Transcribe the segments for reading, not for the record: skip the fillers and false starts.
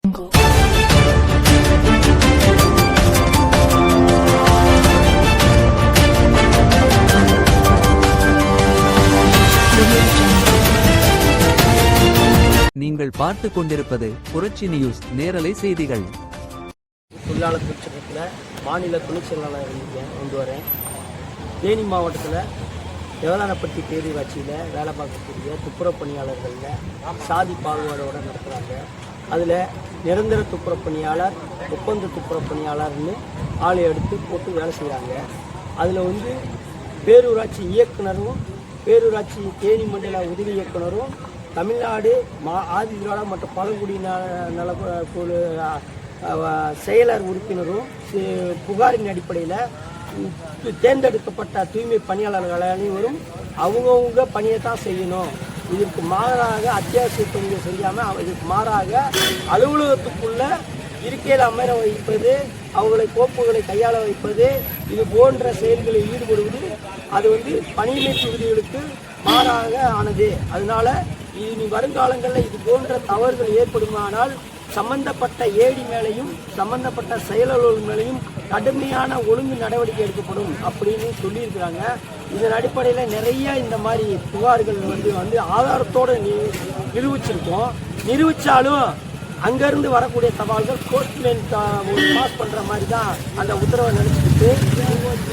நீங்கள் பார்த்து கொண்டிருப்பது புரட்சி நியூஸ் நேரலை செய்திகள். தொழிலாளர் பிரச்சனையில் மாநில துணை செயலாளர் கொண்டு வரேன். தேனி மாவட்டத்தில் தேவதானப்பட்டி பேரூராட்சியில் வேலை பார்க்கக்கூடிய துப்புரவு பணியாளர்களில் சாதி பாகுபாடோடு நடத்துகிறாங்க. அதில் நிரந்தர துப்புரவு பணியாளர், ஒப்பந்த துப்புரவு பணியாளர்னு ஆளை எடுத்து போட்டு வேலை செய்கிறாங்க. அதில் பேரூராட்சி இயக்குனரும் பேரூராட்சி தேனி மண்டல உதவி இயக்குனரும் தமிழ்நாடு ஆதிதிராவிட மற்றும் பழங்குடியின நல குழு செயலர் உறுப்பினரும் புகாரின் அடிப்படையில் தேர்ந்தெடுக்கப்பட்ட தூய்மை பணியாளர்கள் அனைவரும் அவங்கவுங்க பணியை தான் செய்யணும். இதற்கு மாறாக அத்தியாவசிய பணிகள் செய்யாமல் இதற்கு மாறாக அலுவலகத்துக்குள்ள இருக்கையில் அமர வைப்பது, அவங்களை கோப்புகளை கையாள வைப்பது, இது போன்ற செயல்களில் ஈடுபடுவது அது பணியிடை விதிகளுக்கு மாறாக ஆனது. அதனால இனி வருங்காலங்களில் இது போன்ற தவறுகள் ஏற்படுமானால் சம்பந்தப்பட்ட ஏடி மேலையும் சம்பந்தப்பட்ட செயலாளர்கள் மேலையும் கடுமையான ஒழுங்கு நடவடிக்கை எடுக்கப்படும் அப்படின்னு சொல்லியிருக்கிறாங்க. இதன் அடிப்படையில் நிறைய இந்த மாதிரி புகார்கள் ஆதாரத்தோடு நிரூபிச்சிருக்கோம். நிரூபித்தாலும் அங்கேருந்து வரக்கூடிய சவால்கள் கோர்ட்மென் பாஸ் பண்ணுற மாதிரி தான் அந்த உத்தரவை நினச்சிக்கிட்டு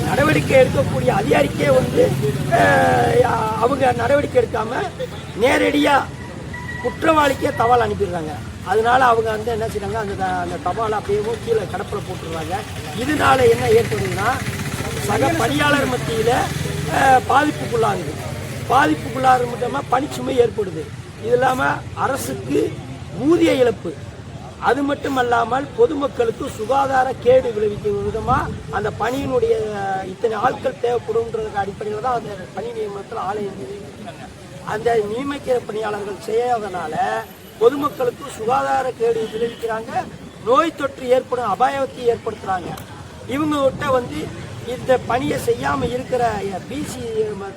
நடவடிக்கை எடுக்கக்கூடிய அதிகாரிக்கே அவங்க நடவடிக்கை எடுக்காமல் நேரடியாக குற்றவாளிக்கே தபால் அனுப்பிடுறாங்க. அதனால அவங்க என்ன செய்றாங்க, அந்த தபாலை அப்படியே கீழே கடப்பில் போட்டுடுறாங்க. இதனால என்ன ஏற்படுதுன்னா சக பணியாளர் மத்தியில் பாதிப்புக்குள்ளாக மட்டுமா பணிச்சுமை ஏற்படுது. இது இல்லாமல் அரசுக்கு ஊதிய இழப்பு, அது மட்டுமல்லாமல் பொதுமக்களுக்கு சுகாதார கேடு விளைவிக்கும் விதமாக அந்த பணியினுடைய இத்தனை ஆட்கள் தேவைப்படும்ன்றதுக்கு அடிப்படையில் தான் அந்த பணி நியமனத்தில் ஆலை நியமிக்கிறாங்க. அந்த நியமிக்கிற பணியாளர்கள் செய்யாதனால பொதுமக்களுக்கு சுகாதார கேடு விளைவிக்கிறாங்க, நோய் தொற்று ஏற்படும் அபாயத்தை ஏற்படுத்துகிறாங்க. இவங்ககிட்ட இந்த பணியை செய்யாமல் இருக்கிற பிசி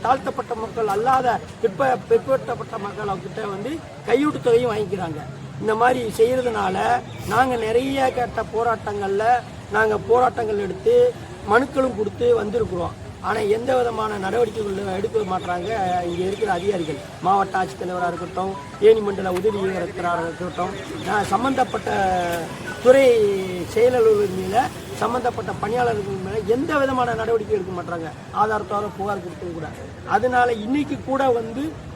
தாழ்த்தப்பட்ட மக்கள் அல்லாத பிற்படுத்தப்பட்ட மக்கள் அவங்ககிட்ட கையூட்டு தொகையும் வாங்கிக்கிறாங்க. இந்த மாதிரி செய்கிறதுனால நாங்கள் நிறைய கேட்ட போராட்டங்கள் எடுத்து மனுக்களும் கொடுத்து வந்திருக்கிறோம். ஆனால் எந்த விதமான நடவடிக்கைகள் எடுக்க மாட்டாங்க இங்கே இருக்கிற அதிகாரிகள். மாவட்ட ஆட்சித்தலைவராக இருக்கட்டும், தேனி மண்டல உதவி இயக்குனராக இருக்கட்டும், சம்பந்தப்பட்ட துறை செயலாளர்கள் மேலே சம்பந்தப்பட்ட பணியாளர்கள் மேலே எந்த விதமான நடவடிக்கை எடுக்க மாட்டாங்க, ஆதாரத்தோட புகார் கொடுத்தது கூட. அதனால இன்னைக்கு கூட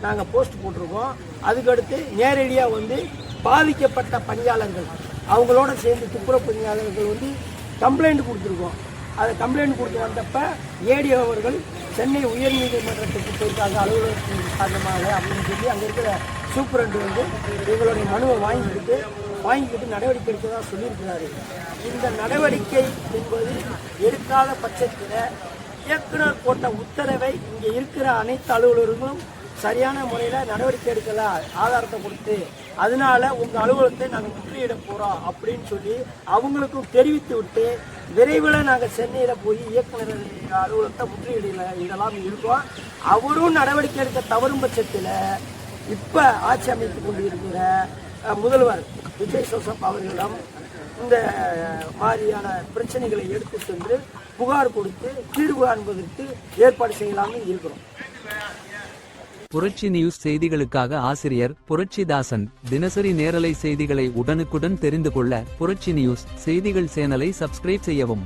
நாங்கள் போஸ்ட் போட்டிருக்கோம். அதுக்கடுத்து நேரடியாக பாதிக்கப்பட்ட பணியாளர்கள் அவங்களோட சேர்ந்து துப்புரவு பணியாளர்கள் கம்ப்ளைண்ட் கொடுத்துருக்கோம். அதை கம்ப்ளைண்ட் கொடுத்து வந்தப்ப ஏடி அவர்கள் சென்னை உயர்நீதிமன்றத்துக்கு போயிருக்காங்க அலுவலகத்தின் காரணமாக அப்படின்னு சொல்லி அங்கே இருக்கிற சூப்பரண்டு எங்களுடைய மனுவை வாங்கிக்கிட்டு நடவடிக்கை எடுக்கிறதா சொல்லியிருக்கிறாரு. இந்த நடவடிக்கை என்பது எடுக்காத பட்சத்தில் இயக்குனர் போட்ட உத்தரவை இங்கே இருக்கிற அனைத்து அலுவலர்களும் சரியான முறையில் நடவடிக்கை எடுக்கல ஆதாரத்தை கொடுத்து, அதனால உங்கள் அலுவலகத்தை நாங்கள் முற்றுகையிட போகிறோம் அப்படின்னு சொல்லி அவங்களுக்கும் தெரிவித்து விட்டு விரைவில் நாங்கள் சென்னையில் போய் இயக்குனர் அலுவலகத்தை முற்றுகையிடலாம் இருக்கோம். அவரும் நடவடிக்கை எடுக்க தவறும் பட்சத்தில் இப்போ ஆட்சி அமைத்து கொண்டு இருக்கிற முதல்வர் விஜய் ஜோசப் அவர்களிடம் இந்த மாதிரியான பிரச்சனைகளை எடுத்து சென்று புகார் கொடுத்து தீர்வு காண்பதற்கு ஏற்பாடு செய்யலாம்னு இருக்கிறோம். புரட்சி நியூஸ் செய்திகளுக்காக ஆசிரியர் புரட்சிதாசன். தினசரி நேரலை செய்திகளை உடனுக்குடன் தெரிந்து கொள்ள புரட்சி நியூஸ் செய்திகள் சேனலை சப்ஸ்கிரைப் செய்யவும்.